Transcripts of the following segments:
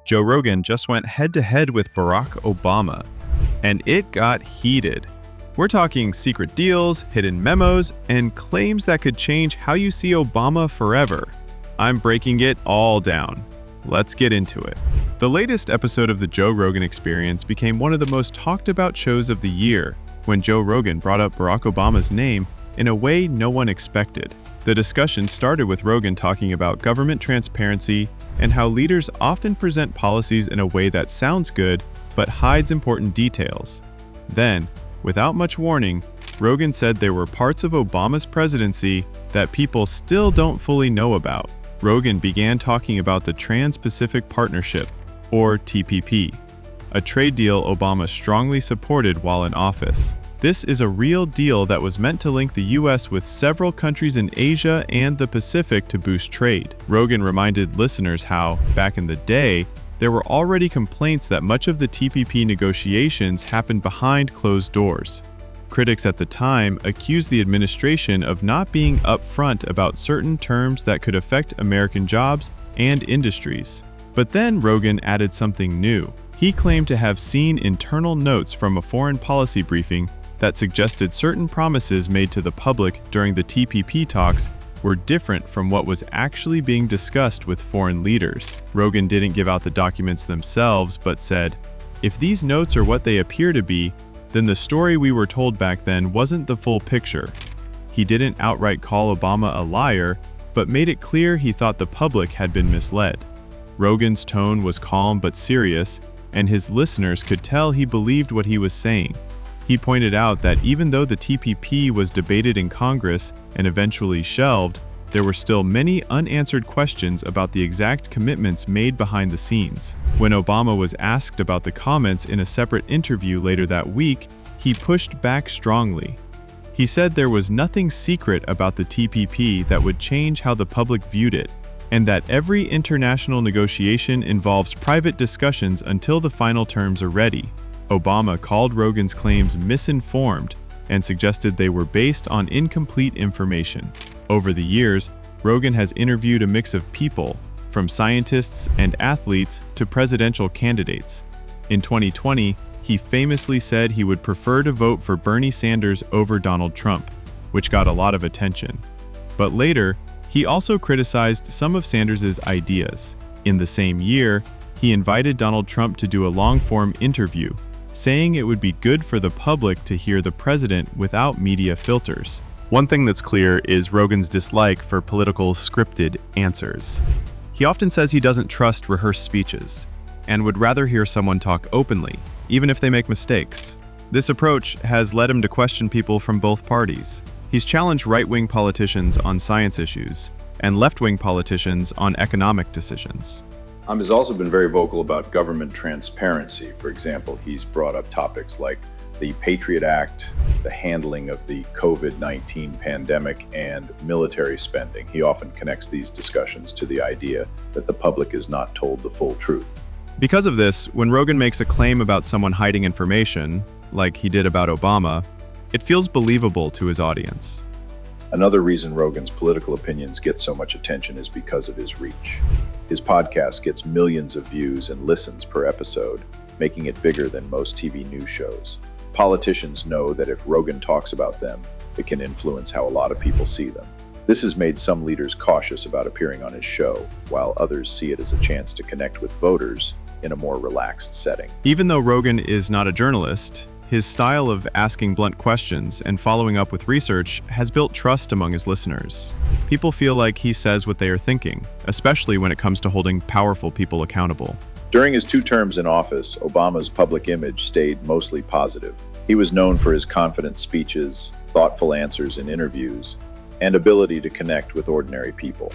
Joe Rogan just went head-to-head with Barack Obama, and it got heated. We're talking secret deals, hidden memos, and claims that could change how you see Obama forever. I'm breaking it all down. Let's get into it. The latest episode of the Joe Rogan Experience became one of the most talked about shows of the year when Joe Rogan brought up Barack Obama's name in a way no one expected. The discussion started with Rogan talking about government transparency and how leaders often present policies in a way that sounds good but hides important details. Then, without much warning, Rogan said there were parts of Obama's presidency that people still don't fully know about. Rogan began talking about the Trans-Pacific Partnership, or TPP, a trade deal Obama strongly supported while in office. This is a real deal that was meant to link the U.S. with several countries in Asia and the Pacific to boost trade. Rogan reminded listeners how, back in the day, there were already complaints that much of the TPP negotiations happened behind closed doors. Critics at the time accused the administration of not being upfront about certain terms that could affect American jobs and industries. But then Rogan added something new. He claimed to have seen internal notes from a foreign policy briefing that suggested certain promises made to the public during the TPP talks were different from what was actually being discussed with foreign leaders. Rogan didn't give out the documents themselves, but said, "If these notes are what they appear to be, then the story we were told back then wasn't the full picture." He didn't outright call Obama a liar, but made it clear he thought the public had been misled. Rogan's tone was calm but serious, and his listeners could tell he believed what he was saying. He pointed out that even though the TPP was debated in Congress and eventually shelved, there were still many unanswered questions about the exact commitments made behind the scenes. When Obama was asked about the comments in a separate interview later that week, he pushed back strongly. He said there was nothing secret about the TPP that would change how the public viewed it, and that every international negotiation involves private discussions until the final terms are ready. Obama called Rogan's claims misinformed and suggested they were based on incomplete information. Over the years, Rogan has interviewed a mix of people, from scientists and athletes to presidential candidates. In 2020, he famously said he would prefer to vote for Bernie Sanders over Donald Trump, which got a lot of attention. But later, he also criticized some of Sanders' ideas. In the same year, he invited Donald Trump to do a long-form interview, saying it would be good for the public to hear the president without media filters. One thing that's clear is Rogan's dislike for political scripted answers. He often says he doesn't trust rehearsed speeches, and would rather hear someone talk openly, even if they make mistakes. This approach has led him to question people from both parties. He's challenged right-wing politicians on science issues, and left-wing politicians on economic decisions. Has also been very vocal about government transparency. For example, he's brought up topics like the Patriot Act, the handling of the COVID-19 pandemic, and military spending. He often connects these discussions to the idea that the public is not told the full truth. Because of this, when Rogan makes a claim about someone hiding information, like he did about Obama, it feels believable to his audience. Another reason Rogan's political opinions get so much attention is because of his reach. His podcast gets millions of views and listens per episode, making it bigger than most TV news shows. Politicians know that if Rogan talks about them, it can influence how a lot of people see them. This has made some leaders cautious about appearing on his show, while others see it as a chance to connect with voters in a more relaxed setting. Even though Rogan is not a journalist, his style of asking blunt questions and following up with research has built trust among his listeners. People feel like he says what they are thinking, especially when it comes to holding powerful people accountable. During his 2 terms in office, Obama's public image stayed mostly positive. He was known for his confident speeches, thoughtful answers in interviews, and ability to connect with ordinary people.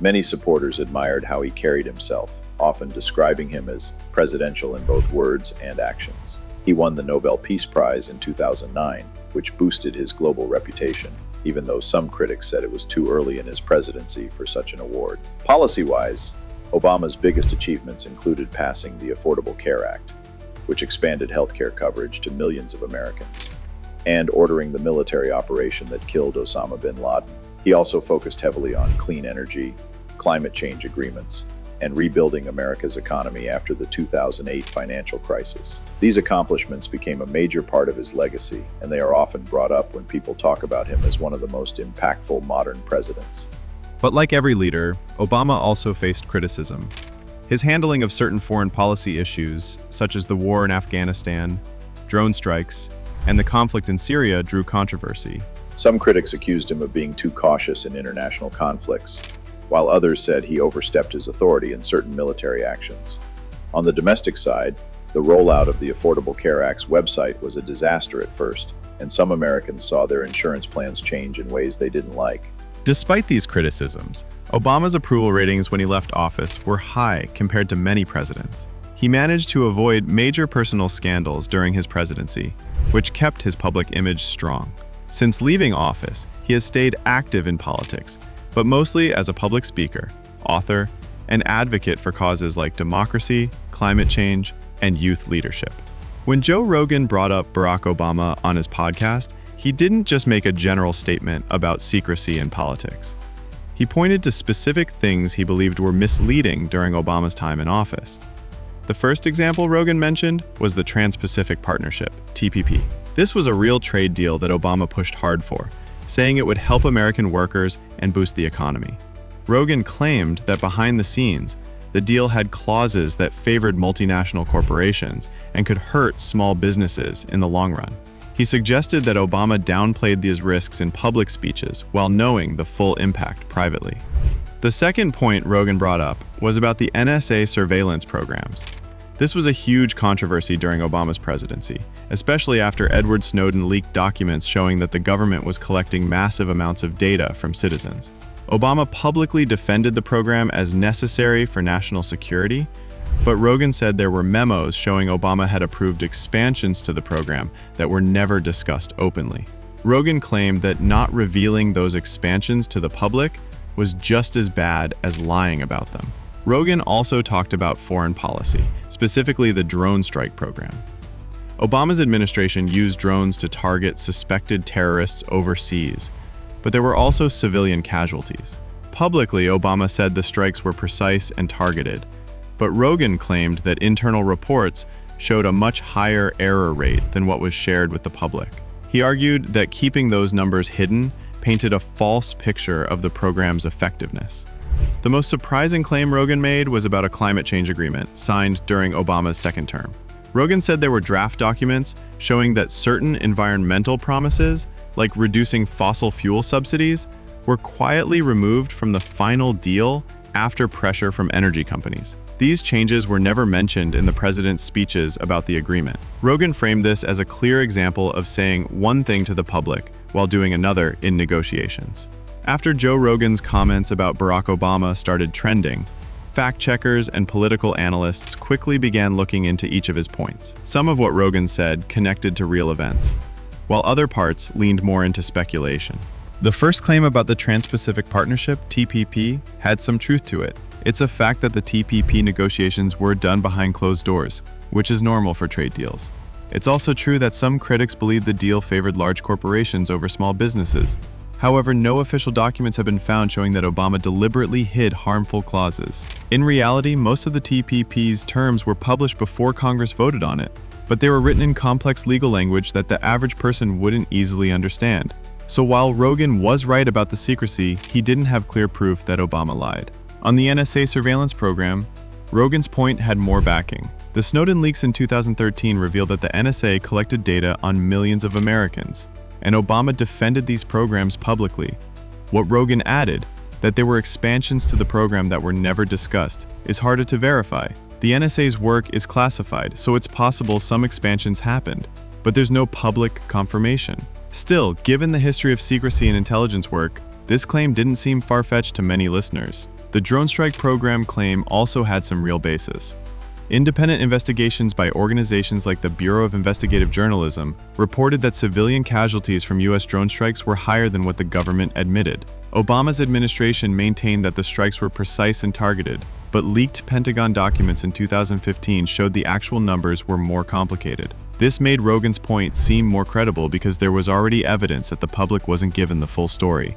Many supporters admired how he carried himself, often describing him as presidential in both words and actions. He won the Nobel Peace Prize in 2009, which boosted his global reputation, even though some critics said it was too early in his presidency for such an award. Policy-wise, Obama's biggest achievements included passing the Affordable Care Act, which expanded healthcare coverage to millions of Americans, and ordering the military operation that killed Osama bin Laden. He also focused heavily on clean energy, climate change agreements, and rebuilding America's economy after the 2008 financial crisis. These accomplishments became a major part of his legacy, and they are often brought up when people talk about him as one of the most impactful modern presidents. But like every leader, Obama also faced criticism. His handling of certain foreign policy issues, such as the war in Afghanistan, drone strikes, and the conflict in Syria, drew controversy. Some critics accused him of being too cautious in international conflicts, while others said he overstepped his authority in certain military actions. On the domestic side, the rollout of the Affordable Care Act's website was a disaster at first, and some Americans saw their insurance plans change in ways they didn't like. Despite these criticisms, Obama's approval ratings when he left office were high compared to many presidents. He managed to avoid major personal scandals during his presidency, which kept his public image strong. Since leaving office, he has stayed active in politics, but mostly as a public speaker, author, and advocate for causes like democracy, climate change, and youth leadership. When Joe Rogan brought up Barack Obama on his podcast, he didn't just make a general statement about secrecy in politics. He pointed to specific things he believed were misleading during Obama's time in office. The first example Rogan mentioned was the Trans-Pacific Partnership, TPP. This was a real trade deal that Obama pushed hard for, saying it would help American workers and boost the economy. Rogan claimed that behind the scenes, the deal had clauses that favored multinational corporations and could hurt small businesses in the long run. He suggested that Obama downplayed these risks in public speeches while knowing the full impact privately. The second point Rogan brought up was about the NSA surveillance programs. This was a huge controversy during Obama's presidency, especially after Edward Snowden leaked documents showing that the government was collecting massive amounts of data from citizens. Obama publicly defended the program as necessary for national security, but Rogan said there were memos showing Obama had approved expansions to the program that were never discussed openly. Rogan claimed that not revealing those expansions to the public was just as bad as lying about them. Rogan also talked about foreign policy, specifically the drone strike program. Obama's administration used drones to target suspected terrorists overseas, but there were also civilian casualties. Publicly, Obama said the strikes were precise and targeted, but Rogan claimed that internal reports showed a much higher error rate than what was shared with the public. He argued that keeping those numbers hidden painted a false picture of the program's effectiveness. The most surprising claim Rogan made was about a climate change agreement signed during Obama's second term. Rogan said there were draft documents showing that certain environmental promises, like reducing fossil fuel subsidies, were quietly removed from the final deal after pressure from energy companies. These changes were never mentioned in the president's speeches about the agreement. Rogan framed this as a clear example of saying one thing to the public while doing another in negotiations. After Joe Rogan's comments about Barack Obama started trending, fact-checkers and political analysts quickly began looking into each of his points. Some of what Rogan said connected to real events, while other parts leaned more into speculation. The first claim about the Trans-Pacific Partnership, TPP, had some truth to it. It's a fact that the TPP negotiations were done behind closed doors, which is normal for trade deals. It's also true that some critics believe the deal favored large corporations over small businesses. However, no official documents have been found showing that Obama deliberately hid harmful clauses. In reality, most of the TPP's terms were published before Congress voted on it, but they were written in complex legal language that the average person wouldn't easily understand. So while Rogan was right about the secrecy, he didn't have clear proof that Obama lied. On the NSA surveillance program, Rogan's point had more backing. The Snowden leaks in 2013 revealed that the NSA collected data on millions of Americans, and Obama defended these programs publicly. What Rogan added, that there were expansions to the program that were never discussed, is harder to verify. The NSA's work is classified, so it's possible some expansions happened, but there's no public confirmation. Still, given the history of secrecy in intelligence work, this claim didn't seem far-fetched to many listeners. The drone strike program claim also had some real basis. Independent investigations by organizations like the Bureau of Investigative Journalism reported that civilian casualties from U.S. drone strikes were higher than what the government admitted. Obama's administration maintained that the strikes were precise and targeted, but leaked Pentagon documents in 2015 showed the actual numbers were more complicated. This made Rogan's point seem more credible because there was already evidence that the public wasn't given the full story.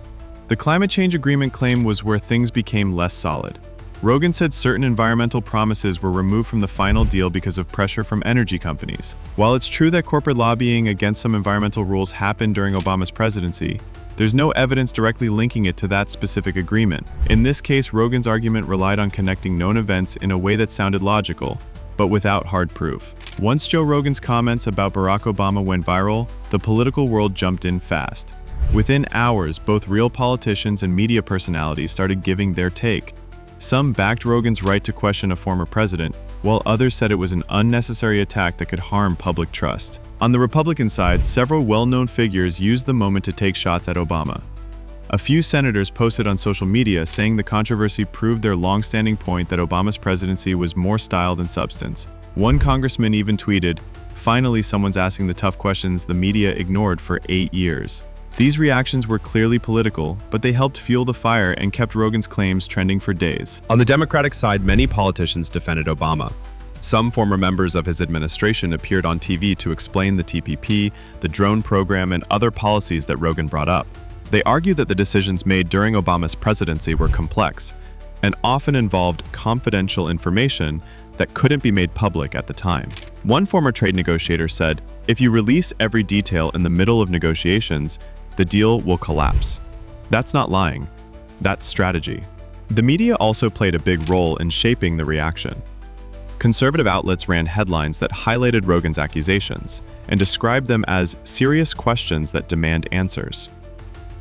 The climate change agreement claim was where things became less solid. Rogan said certain environmental promises were removed from the final deal because of pressure from energy companies. While it's true that corporate lobbying against some environmental rules happened during Obama's presidency, there's no evidence directly linking it to that specific agreement. In this case, Rogan's argument relied on connecting known events in a way that sounded logical, but without hard proof. Once Joe Rogan's comments about Barack Obama went viral, the political world jumped in fast. Within hours, both real politicians and media personalities started giving their take. Some backed Rogan's right to question a former president, while others said it was an unnecessary attack that could harm public trust. On the Republican side, several well-known figures used the moment to take shots at Obama. A few senators posted on social media saying the controversy proved their long-standing point that Obama's presidency was more style than substance. One congressman even tweeted, "Finally, someone's asking the tough questions the media ignored for 8 years." These reactions were clearly political, but they helped fuel the fire and kept Rogan's claims trending for days. On the Democratic side, many politicians defended Obama. Some former members of his administration appeared on TV to explain the TPP, the drone program, and other policies that Rogan brought up. They argued that the decisions made during Obama's presidency were complex and often involved confidential information that couldn't be made public at the time. One former trade negotiator said, "If you release every detail in the middle of negotiations, the deal will collapse." That's not lying. That's strategy. The media also played a big role in shaping the reaction. Conservative outlets ran headlines that highlighted Rogan's accusations and described them as serious questions that demand answers.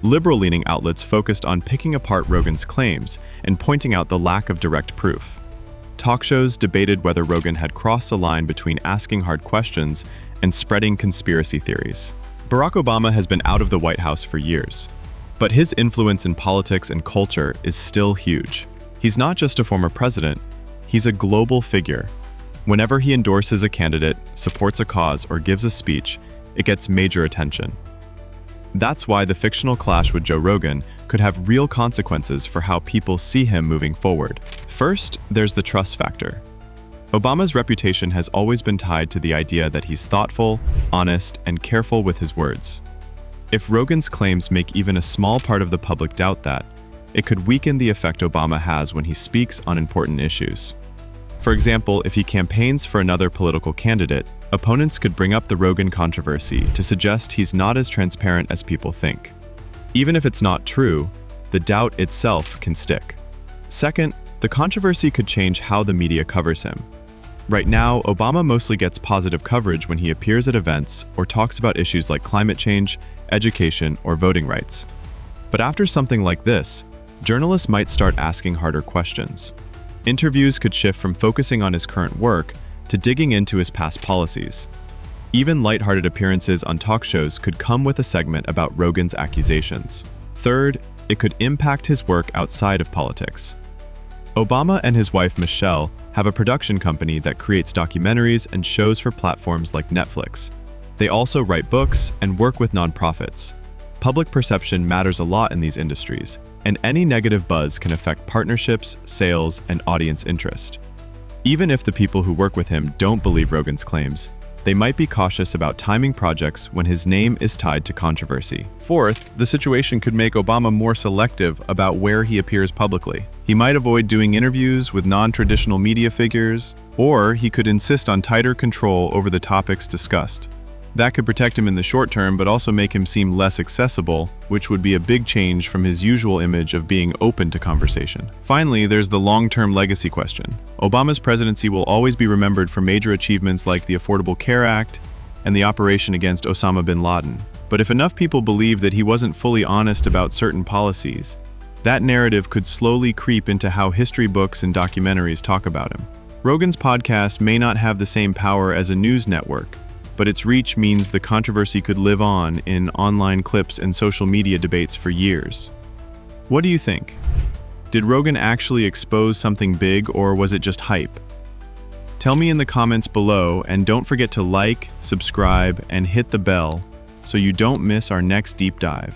Liberal-leaning outlets focused on picking apart Rogan's claims and pointing out the lack of direct proof. Talk shows debated whether Rogan had crossed the line between asking hard questions and spreading conspiracy theories. Barack Obama has been out of the White House for years, but his influence in politics and culture is still huge. He's not just a former president, he's a global figure. Whenever he endorses a candidate, supports a cause, or gives a speech, it gets major attention. That's why the fictional clash with Joe Rogan could have real consequences for how people see him moving forward. First, there's the trust factor. Obama's reputation has always been tied to the idea that he's thoughtful, honest, and careful with his words. If Rogan's claims make even a small part of the public doubt that, it could weaken the effect Obama has when he speaks on important issues. For example, if he campaigns for another political candidate, opponents could bring up the Rogan controversy to suggest he's not as transparent as people think. Even if it's not true, the doubt itself can stick. Second, the controversy could change how the media covers him. Right now, Obama mostly gets positive coverage when he appears at events or talks about issues like climate change, education, or voting rights. But after something like this, journalists might start asking harder questions. Interviews could shift from focusing on his current work to digging into his past policies. Even lighthearted appearances on talk shows could come with a segment about Rogan's accusations. Third, it could impact his work outside of politics. Obama and his wife Michelle have a production company that creates documentaries and shows for platforms like Netflix. They also write books and work with nonprofits. Public perception matters a lot in these industries, and any negative buzz can affect partnerships, sales, and audience interest. Even if the people who work with him don't believe Rogan's claims, they might be cautious about timing projects when his name is tied to controversy. Fourth, the situation could make Obama more selective about where he appears publicly. He might avoid doing interviews with non-traditional media figures, or he could insist on tighter control over the topics discussed. That could protect him in the short term, but also make him seem less accessible, which would be a big change from his usual image of being open to conversation. Finally, there's the long-term legacy question. Obama's presidency will always be remembered for major achievements like the Affordable Care Act and the operation against Osama bin Laden. But if enough people believe that he wasn't fully honest about certain policies, that narrative could slowly creep into how history books and documentaries talk about him. Rogan's podcast may not have the same power as a news network, but its reach means the controversy could live on in online clips and social media debates for years. What do you think? Did Rogan actually expose something big, or was it just hype? Tell me in the comments below, and don't forget to like, subscribe, and hit the bell so you don't miss our next deep dive.